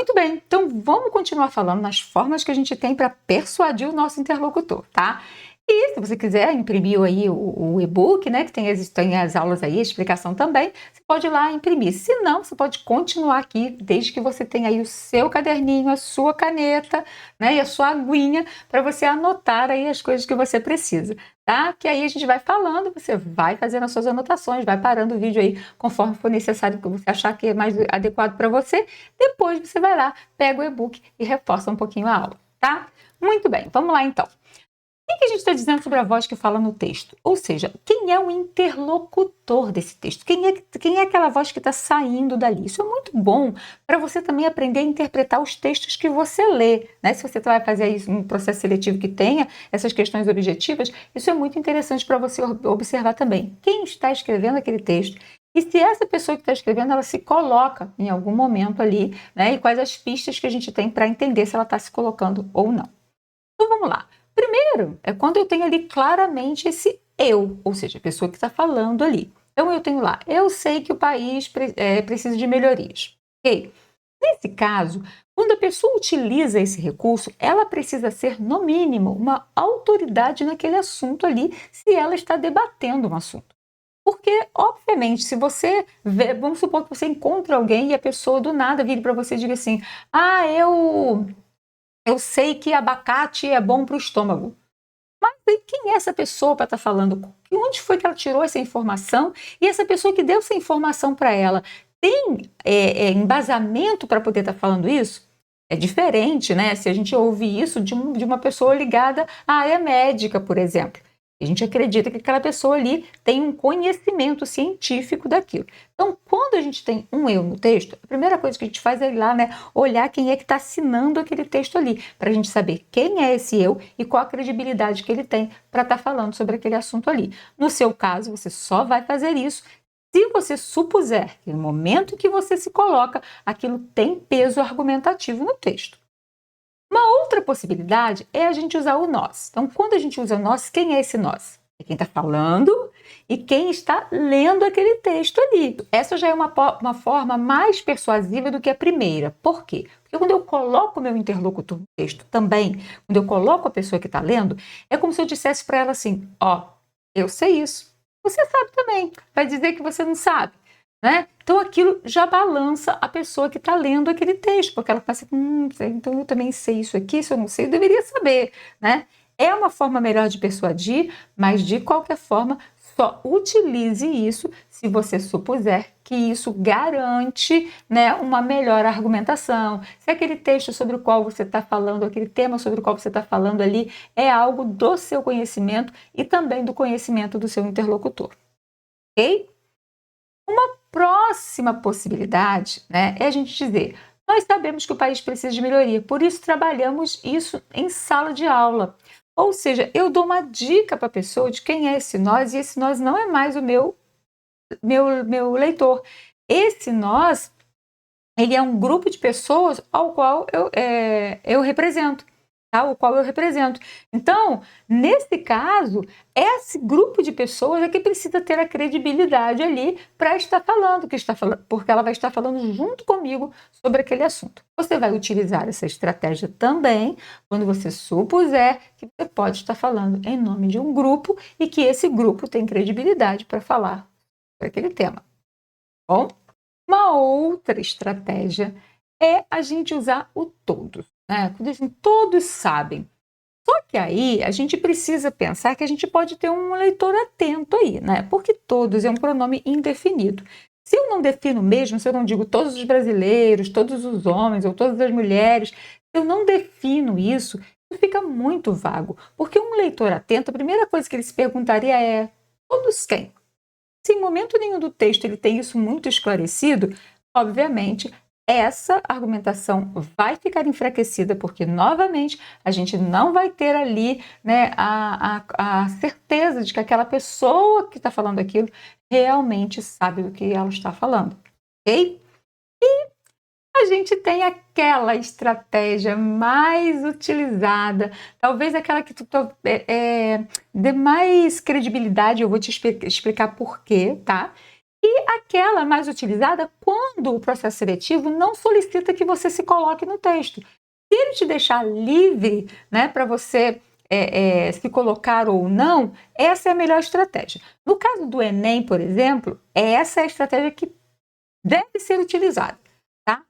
Muito bem, então vamos continuar falando nas formas que a gente tem para persuadir o nosso interlocutor, tá? E se você quiser imprimir aí o e-book, né, que tem as aulas aí, a explicação também, você pode ir lá imprimir. Se não, você pode continuar aqui, desde que você tenha aí o seu caderninho, a sua caneta, né, e a sua aguinha, para você anotar aí as coisas que você precisa, tá? Que aí a gente vai falando, você vai fazendo as suas anotações, vai parando o vídeo aí conforme for necessário, que você achar que é mais adequado para você. Depois você vai lá, pega o e-book e reforça um pouquinho a aula, tá? Muito bem, vamos lá então. O que a gente está dizendo sobre a voz que fala no texto? Ou seja, quem é o interlocutor desse texto? Quem é aquela voz que está saindo dali? Isso é muito bom para você também aprender a interpretar os textos que você lê, né? Se você vai fazer isso um processo seletivo que tenha essas questões objetivas, isso é muito interessante para você observar também. Quem está escrevendo aquele texto? E se essa pessoa que está escrevendo, ela se coloca em algum momento ali, né? E quais as pistas que a gente tem para entender se ela está se colocando ou não. Então vamos lá. Primeiro, é quando eu tenho ali claramente esse eu, ou seja, a pessoa que está falando ali. Então eu tenho lá, eu sei que o país precisa de melhorias. Ok? Nesse caso, quando a pessoa utiliza esse recurso, ela precisa ser, no mínimo, uma autoridade naquele assunto ali, se ela está debatendo um assunto. Porque, obviamente, se você vê, vamos supor que você encontra alguém e a pessoa do nada vira para você e diga assim: ah, eu sei que abacate é bom para o estômago. Mas quem é essa pessoa para estar falando? Onde foi que ela tirou essa informação? E essa pessoa que deu essa informação para ela tem embasamento para poder estar falando isso? É diferente, né? Se a gente ouve isso de uma pessoa ligada à área médica, por exemplo. A gente acredita que aquela pessoa ali tem um conhecimento científico daquilo. Então, quando a gente tem um eu no texto, a primeira coisa que a gente faz é ir lá, né, olhar quem é que está assinando aquele texto ali, para a gente saber quem é esse eu e qual a credibilidade que ele tem para estar falando sobre aquele assunto ali. No seu caso, você só vai fazer isso se você supuser que no momento que você se coloca, aquilo tem peso argumentativo no texto. Uma outra possibilidade é a gente usar o nós. Então, quando a gente usa o nós, quem é esse nós? É quem está falando e quem está lendo aquele texto ali. Essa já é uma forma mais persuasiva do que a primeira. Por quê? Porque quando eu coloco o meu interlocutor no texto também, quando eu coloco a pessoa que está lendo, é como se eu dissesse para ela assim: ó, eu sei isso. Você sabe também. Vai dizer que você não sabe. Né? Então aquilo já balança a pessoa que está lendo aquele texto, porque ela está assim, então eu também sei isso aqui, se eu não sei, eu deveria saber, né? É uma forma melhor de persuadir, mas de qualquer forma, só utilize isso se você supuser que isso garante, né, uma melhor argumentação. Se aquele texto sobre o qual você está falando, aquele tema sobre o qual você está falando ali, é algo do seu conhecimento e também do conhecimento do seu interlocutor. Ok? Uma próxima possibilidade, né, é a gente dizer: nós sabemos que o país precisa de melhoria, por isso trabalhamos isso em sala de aula. Ou seja, eu dou uma dica para a pessoa de quem é esse nós, e esse nós não é mais o meu leitor. Esse nós, ele é um grupo de pessoas ao qual eu represento. Tá? O qual eu represento. Então, nesse caso, esse grupo de pessoas é que precisa ter a credibilidade ali para estar falando, porque ela vai estar falando junto comigo sobre aquele assunto. Você vai utilizar essa estratégia também quando você supuser que você pode estar falando em nome de um grupo e que esse grupo tem credibilidade para falar sobre aquele tema. Bom, uma outra estratégia é a gente usar o todos. Quando assim, todos sabem. Só que aí a gente precisa pensar que a gente pode ter um leitor atento aí, né? Porque todos é um pronome indefinido. Se eu não defino mesmo, se eu não digo todos os brasileiros, todos os homens ou todas as mulheres, se eu não defino isso fica muito vago. Porque um leitor atento, a primeira coisa que ele se perguntaria é: todos quem? Se em momento nenhum do texto ele tem isso muito esclarecido, obviamente essa argumentação vai ficar enfraquecida, porque novamente a gente não vai ter ali, né, a certeza de que aquela pessoa que está falando aquilo realmente sabe do que ela está falando, ok? E a gente tem aquela estratégia mais utilizada, talvez aquela que dê mais credibilidade, eu vou te explicar por quê, tá? E aquela mais utilizada quando o processo seletivo não solicita que você se coloque no texto. Se ele te deixar livre, né, para você se colocar ou não, essa é a melhor estratégia. No caso do Enem, por exemplo, essa é a estratégia que deve ser utilizada, tá?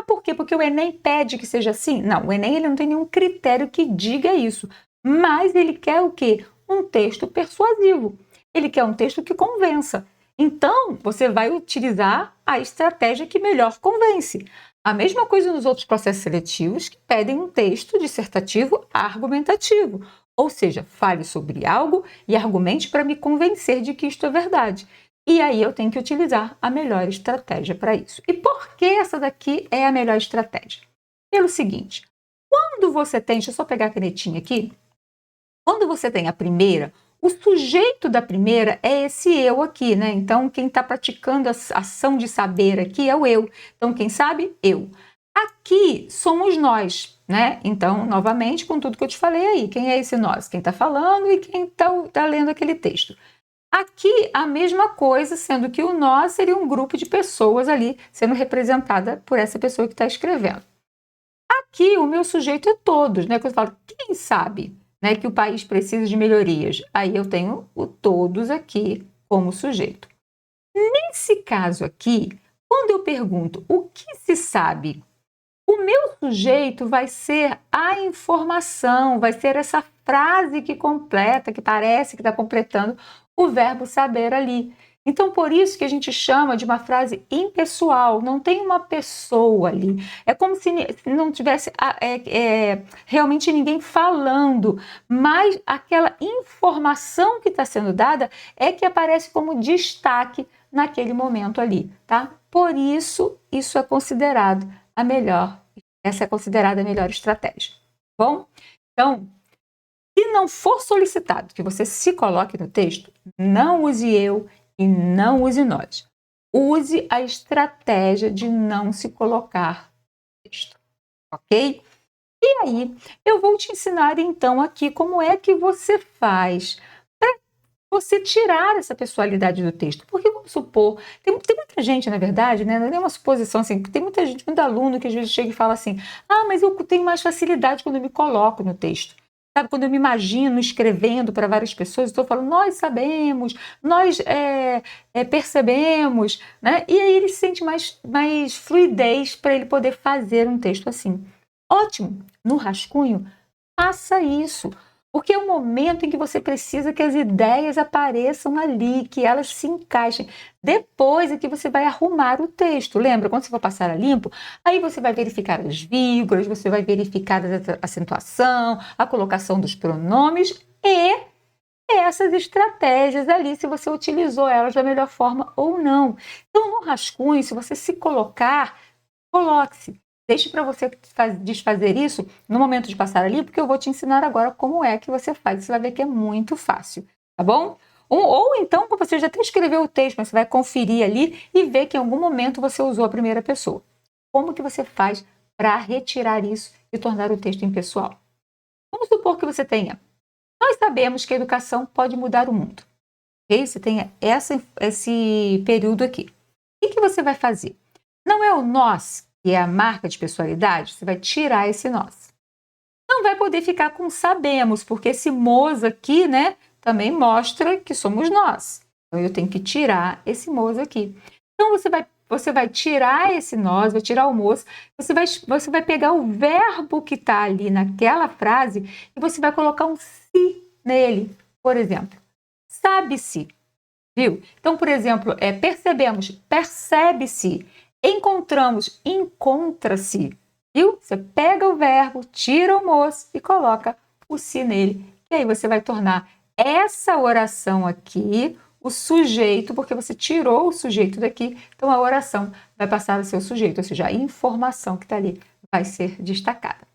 Por quê? Porque o Enem pede que seja assim? Não, o Enem ele não tem nenhum critério que diga isso, mas ele quer o quê? Um texto persuasivo. Ele quer um texto que convença. Então, você vai utilizar a estratégia que melhor convence. A mesma coisa nos outros processos seletivos que pedem um texto dissertativo argumentativo. Ou seja, fale sobre algo e argumente para me convencer de que isto é verdade. E aí eu tenho que utilizar a melhor estratégia para isso. E por que essa daqui é a melhor estratégia? Pelo seguinte, quando você tem, deixa eu só pegar a canetinha aqui, quando você tem a primeira, o sujeito da primeira é esse eu aqui, né? Então, quem está praticando a ação de saber aqui é o eu. Então, quem sabe? Eu. Aqui somos nós, né? Então, novamente, com tudo que eu te falei aí, quem é esse nós? Quem está falando e quem está lendo aquele texto. Aqui, a mesma coisa, sendo que o nós seria um grupo de pessoas ali, sendo representada por essa pessoa que está escrevendo. Aqui, o meu sujeito é todos, né? Quando eu falo, quem sabe, né, que o país precisa de melhorias? Aí eu tenho o todos aqui como sujeito. Nesse caso aqui, quando eu pergunto o que se sabe, o meu sujeito vai ser a informação, vai ser essa frase que completa, que parece que está completando o verbo saber ali. Então, por isso que a gente chama de uma frase impessoal, não tem uma pessoa ali. É como se não tivesse realmente ninguém falando, mas aquela informação que está sendo dada é que aparece como destaque naquele momento ali, tá? Por isso, isso é considerado essa é considerada a melhor estratégia, tá bom? Então, se não for solicitado que você se coloque no texto, não use eu e não use nós. Use a estratégia de não se colocar no texto, ok? E aí, eu vou te ensinar então aqui como é que você faz para você tirar essa pessoalidade do texto. Porque vamos supor, tem muita gente, na verdade, né? Não é uma suposição assim, tem muita gente, muito aluno que às vezes chega e fala assim: ah, mas eu tenho mais facilidade quando eu me coloco no texto. Sabe, quando eu me imagino escrevendo para várias pessoas, estou falando, nós sabemos, nós percebemos, né? E aí ele sente mais fluidez para ele poder fazer um texto assim. Ótimo! No rascunho, faça isso. Porque é o momento em que você precisa que as ideias apareçam ali, que elas se encaixem. Depois é que você vai arrumar o texto. Lembra? Quando você for passar a limpo, aí você vai verificar as vírgulas, você vai verificar a acentuação, a colocação dos pronomes e essas estratégias ali, se você utilizou elas da melhor forma ou não. Então, no rascunho, se você se colocar, coloque-se. Deixe para você desfazer isso no momento de passar ali, porque eu vou te ensinar agora como é que você faz. Você vai ver que é muito fácil, tá bom? Ou então, você já até escreveu o texto, mas você vai conferir ali e ver que em algum momento você usou a primeira pessoa. Como que você faz para retirar isso e tornar o texto impessoal? Vamos supor que você tenha. Nós sabemos que a educação pode mudar o mundo. Ok? Você tenha esse período aqui. O que você vai fazer? Não é o nós que é a marca de pessoalidade, você vai tirar esse nós. Não vai poder ficar com sabemos, porque esse mos aqui, né, também mostra que somos nós. Então, eu tenho que tirar esse mos aqui. Então, você vai tirar esse nós, vai tirar o mos, você vai pegar o verbo que está ali naquela frase e você vai colocar um se nele. Por exemplo, sabe-se, viu? Então, por exemplo, percebemos, percebe-se. Encontramos, encontra-se, viu? Você pega o verbo, tira o mos e coloca o se nele. E aí você vai tornar essa oração aqui o sujeito, porque você tirou o sujeito daqui, então a oração vai passar a ser o sujeito, ou seja, a informação que está ali vai ser destacada.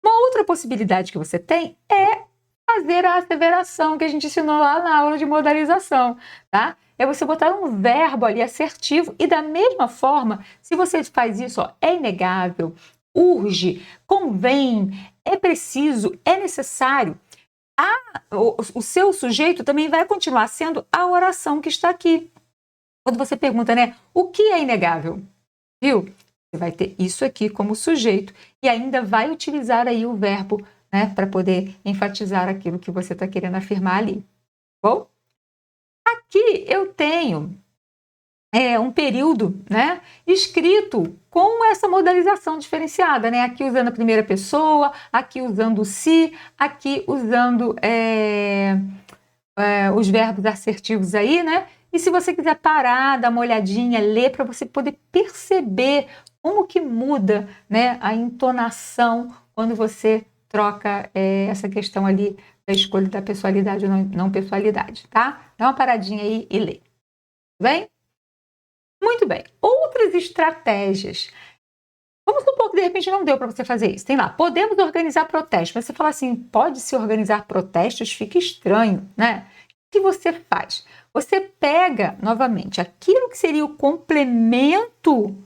Uma outra possibilidade que você tem é fazer a asseveração que a gente ensinou lá na aula de modalização, tá? É você botar um verbo ali assertivo e da mesma forma, se você faz isso, ó, é inegável, urge, convém, é preciso, é necessário, o seu sujeito também vai continuar sendo a oração que está aqui. Quando você pergunta, né, o que é inegável? Viu? Você vai ter isso aqui como sujeito e ainda vai utilizar aí o verbo, né, para poder enfatizar aquilo que você está querendo afirmar ali. Bom, aqui eu tenho um período, né, escrito com essa modalização diferenciada, né? Aqui usando a primeira pessoa, aqui usando o se, aqui usando os verbos assertivos aí, né? E se você quiser parar, dar uma olhadinha, ler para você poder perceber como que muda, né, a entonação quando você troca essa questão ali da escolha da pessoalidade ou não pessoalidade, tá? Dá uma paradinha aí e lê. Tudo bem? Muito bem. Outras estratégias. Vamos supor que de repente não deu para você fazer isso. Tem lá, podemos organizar protestos. Mas você fala assim, pode-se organizar protestos? Fica estranho, né? O que você faz? Você pega, novamente, aquilo que seria o complemento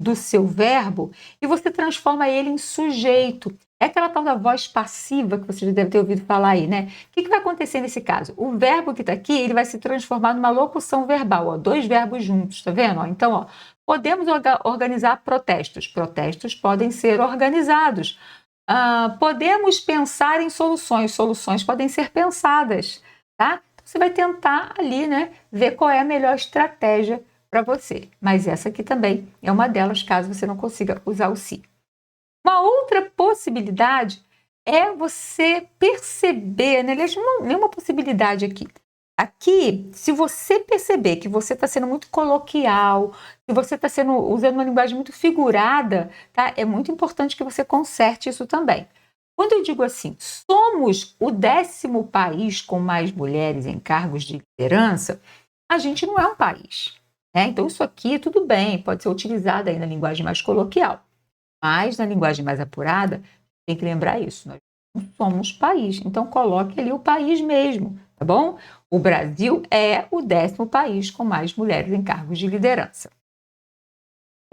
do seu verbo e você transforma ele em sujeito. É aquela tal da voz passiva que você já deve ter ouvido falar aí, né? O que vai acontecer nesse caso? O verbo que está aqui, ele vai se transformar numa locução verbal, ó, dois verbos juntos, tá vendo? Ó, então, ó, podemos organizar protestos. Protestos podem ser organizados. Podemos pensar em soluções. Soluções podem ser pensadas, tá? Você vai tentar ali, né, ver qual é a melhor estratégia para você. Mas essa aqui também é uma delas, caso você não consiga usar o se. Uma outra possibilidade é você perceber, né? Aliás, nenhuma possibilidade aqui. Aqui, se você perceber que você está sendo muito coloquial, se você está usando uma linguagem muito figurada, tá? É muito importante que você conserte isso também. Quando eu digo assim, somos o 10º país com mais mulheres em cargos de liderança, a gente não é um país, né? Então isso aqui tudo bem, pode ser utilizado aí na linguagem mais coloquial, mas na linguagem mais apurada, tem que lembrar isso, nós não somos país, então coloque ali o país mesmo, tá bom? O Brasil é o 10º país com mais mulheres em cargos de liderança.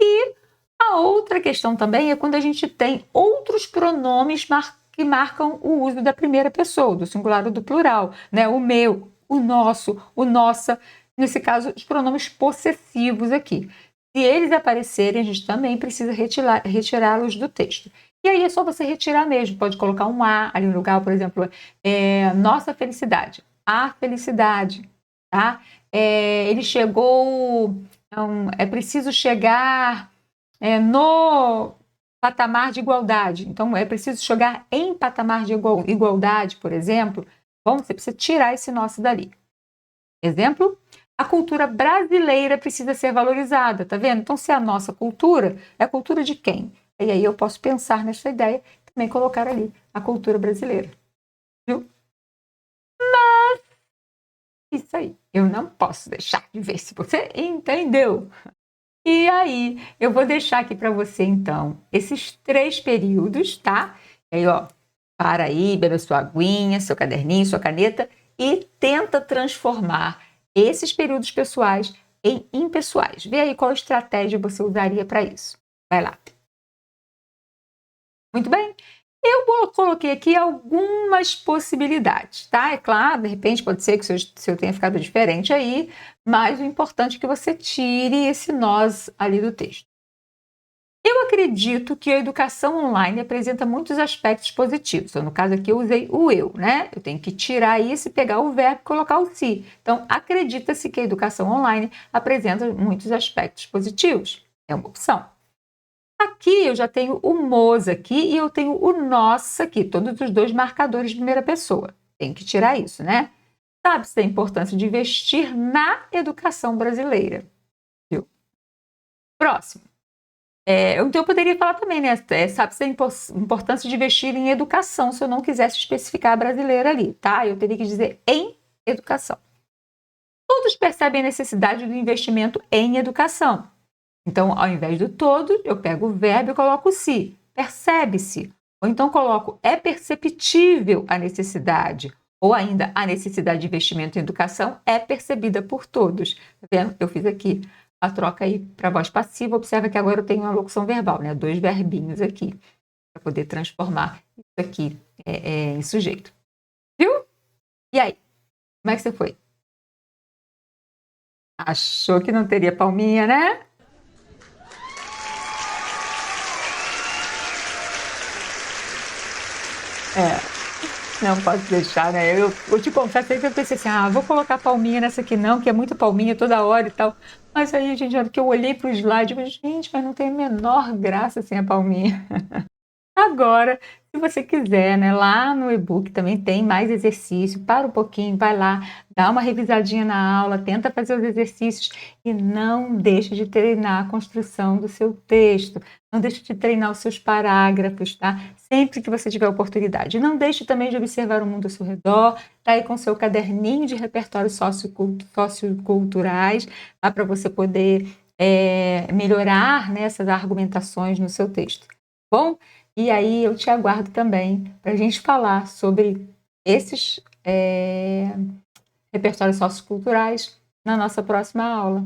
E a outra questão também é quando a gente tem outros pronomes que marcam o uso da primeira pessoa, do singular ou do plural, né? O meu, o nosso, o nossa, nesse caso, os pronomes possessivos aqui. Se eles aparecerem, a gente também precisa retirá-los do texto. E aí é só você retirar mesmo, pode colocar um A ali no lugar, por exemplo, nossa felicidade, a felicidade, tá? Ele chegou, então, é preciso chegar no patamar de igualdade. Então, é preciso chegar em patamar de igualdade, por exemplo. Bom, você precisa tirar esse nosso dali. Exemplo, a cultura brasileira precisa ser valorizada, tá vendo? Então, se é a nossa cultura, é a cultura de quem? E aí eu posso pensar nessa ideia e também colocar ali a cultura brasileira. Viu? Mas, isso aí, eu não posso deixar de ver se você entendeu. E aí, eu vou deixar aqui para você, então, esses 3 períodos, tá? E aí, ó, para aí, bebe a sua aguinha, seu caderninho, sua caneta e tenta transformar esses períodos pessoais em impessoais. Vê aí qual estratégia você usaria para isso. Vai lá. Muito bem? Eu coloquei aqui algumas possibilidades, tá? É claro, de repente pode ser que o seu tenha ficado diferente aí, mas o importante é que você tire esse nós ali do texto. Eu acredito que a educação online apresenta muitos aspectos positivos. Então, no caso aqui, eu usei o eu, né? Eu tenho que tirar isso e pegar o verbo e colocar o se. Então, acredita-se que a educação online apresenta muitos aspectos positivos. É uma opção. Aqui eu já tenho o mos aqui e eu tenho o nossa aqui, todos os 2 marcadores de primeira pessoa. Tem que tirar isso, né? Sabe-se a importância de investir na educação brasileira. Viu? Próximo. Então eu poderia falar também, né? Sabe-se a importância de investir em educação, se eu não quisesse especificar a brasileira ali, tá? Eu teria que dizer em educação. Todos percebem a necessidade do investimento em educação. Então, ao invés do todo, eu pego o verbo e coloco o se. Percebe-se. Ou então coloco é perceptível a necessidade. Ou ainda, a necessidade de investimento em educação é percebida por todos. Tá vendo? Eu fiz aqui a troca aí para voz passiva. Observa que agora eu tenho uma locução verbal, né? 2 verbinhos aqui, para poder transformar isso aqui em sujeito. Viu? E aí? Como é que você foi? Achou que não teria palminha, né? É. Não posso deixar, né? Eu te confesso aí que eu pensei assim, vou colocar palminha nessa aqui não, que é muito palminha toda hora e tal. Mas aí, gente, na hora que eu olhei para o slide, eu falei, gente, mas não tem a menor graça sem a palminha. Agora, se você quiser, né, lá no e-book também tem mais exercício. Para um pouquinho, vai lá, dá uma revisadinha na aula, tenta fazer os exercícios e não deixe de treinar a construção do seu texto. Não deixe de treinar os seus parágrafos, tá? Sempre que você tiver oportunidade. Não deixe também de observar o mundo ao seu redor, tá aí com seu caderninho de repertórios socioculturais, tá? Para você poder melhorar, né, essas argumentações no seu texto. Bom? E aí eu te aguardo também para a gente falar sobre esses repertórios socioculturais na nossa próxima aula.